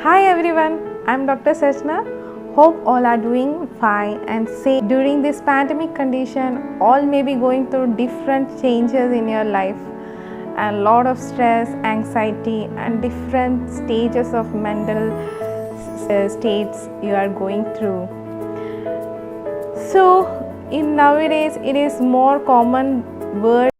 Hi everyone, I'm Dr. Sachna. Hope all are doing fine and safe. During this pandemic condition, all may be going through different changes in your life and a lot of stress, anxiety and different stages of mental states you are going through. So in nowadays it is more common word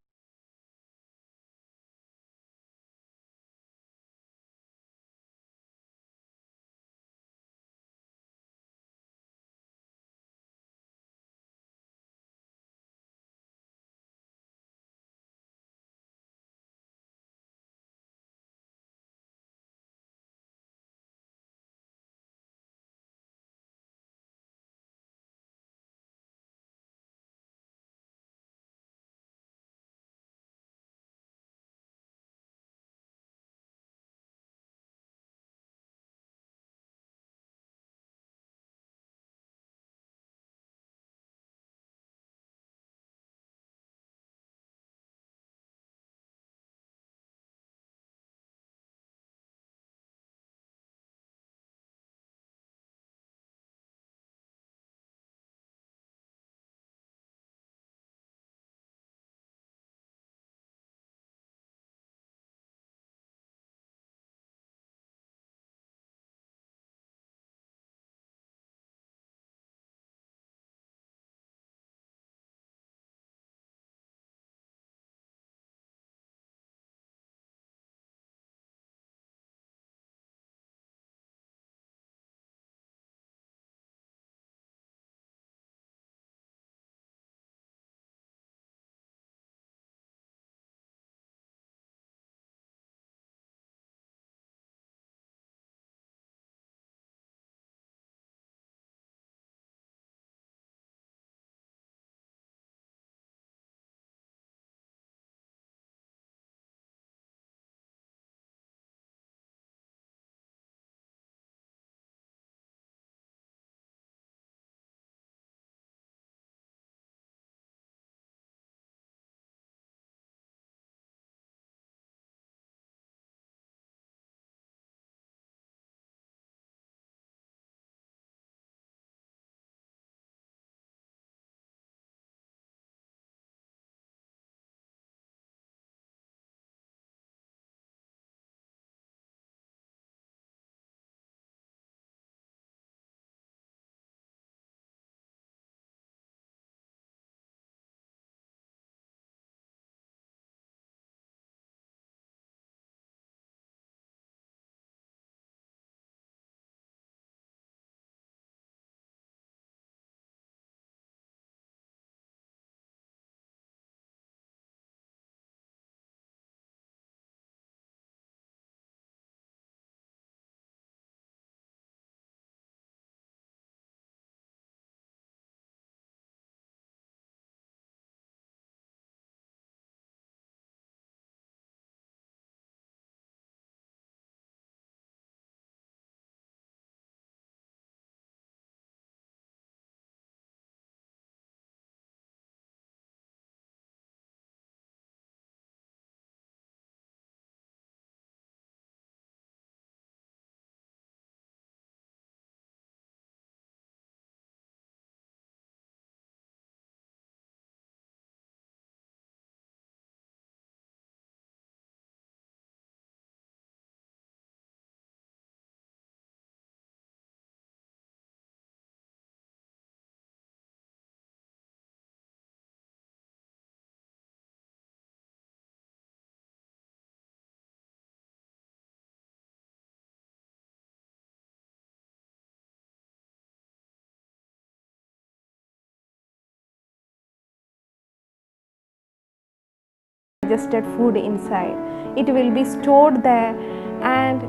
digested food inside. It will be stored there and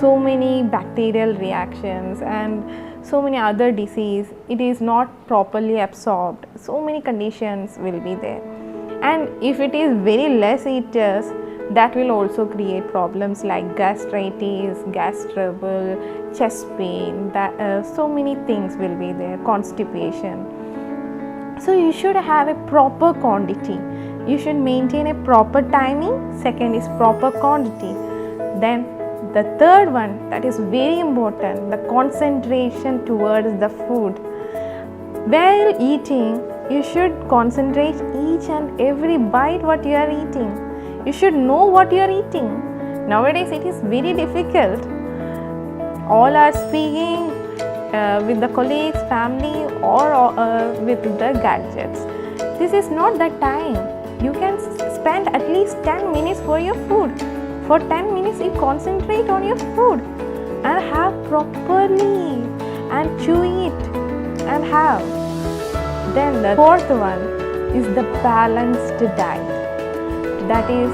so many bacterial reactions and so many other disease. It is not properly absorbed. So many conditions will be there. And if it is very less eaters, that will also create problems like gastritis, gas trouble, chest pain, so many things will be there, constipation. So you should have a proper quantity. You should maintain a proper timing. Second is proper quantity. Then The third one, that is very important, the concentration towards the food. While eating, you should concentrate each and every bite what you are eating. You should know what you are eating. Nowadays it is very difficult. All are speaking with the colleagues, family, or with the gadgets. This is not the time. You can spend at least 10 minutes for your food. For 10 minutes you concentrate on your food and have properly and chew it and have. Then the fourth one is the balanced diet. That is,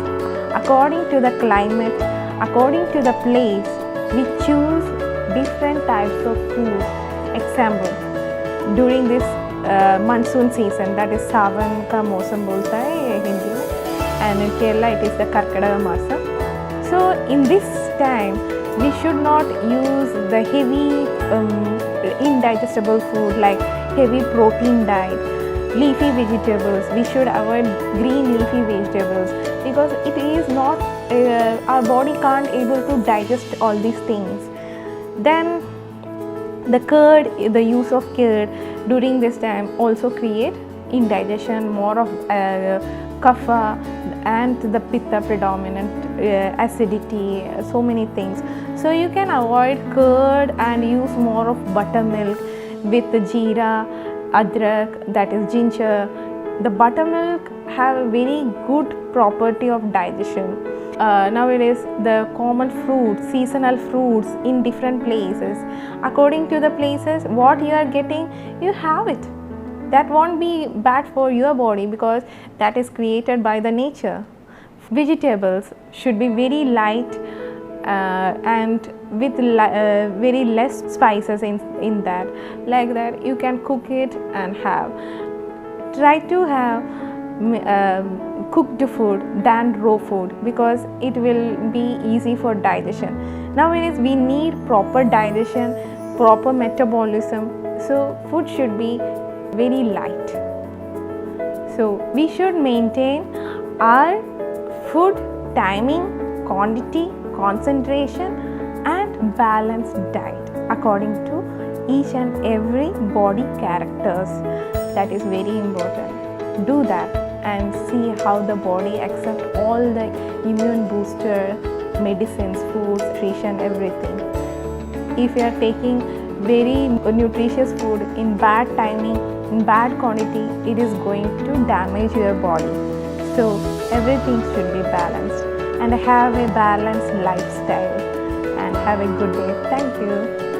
according to the climate, according to the place, we choose different types of food. Example, during this monsoon season, that is सावन का मौसम बोलता है हिंदी में, and in Kerala it is the Karkadaga Masam. So in this time we should not use the heavy indigestible food like heavy protein diet, leafy vegetables. We should avoid green leafy vegetables because it is not our body can't able to digest all these things. Then the curd, the use of curd during this time also create indigestion, more of kapha and the pitta predominant, acidity, so many things. So you can avoid curd and use more of buttermilk with the jeera, adrak, that is ginger. The buttermilk have a very good property of digestion. Nowadays the common fruits, seasonal fruits in different places, according to the places what you are getting, you have it. That won't be bad for your body because that is created by the nature. Vegetables should be very light and with very less spices in that. Like that you can cook it and have. Try to have cooked food than raw food because it will be easy for digestion. Nowadays we need proper digestion, proper metabolism, so food should be very light. So we should maintain our food timing, quantity, concentration and balanced diet according to each and every body characters. That is very important. Do that and see how the body accepts all the immune booster medicines, foods, nutrition, everything. If you are taking very nutritious food in bad timing, in bad quantity, it is going to damage your body. So everything should be balanced and have a balanced lifestyle and have a good day. Thank you.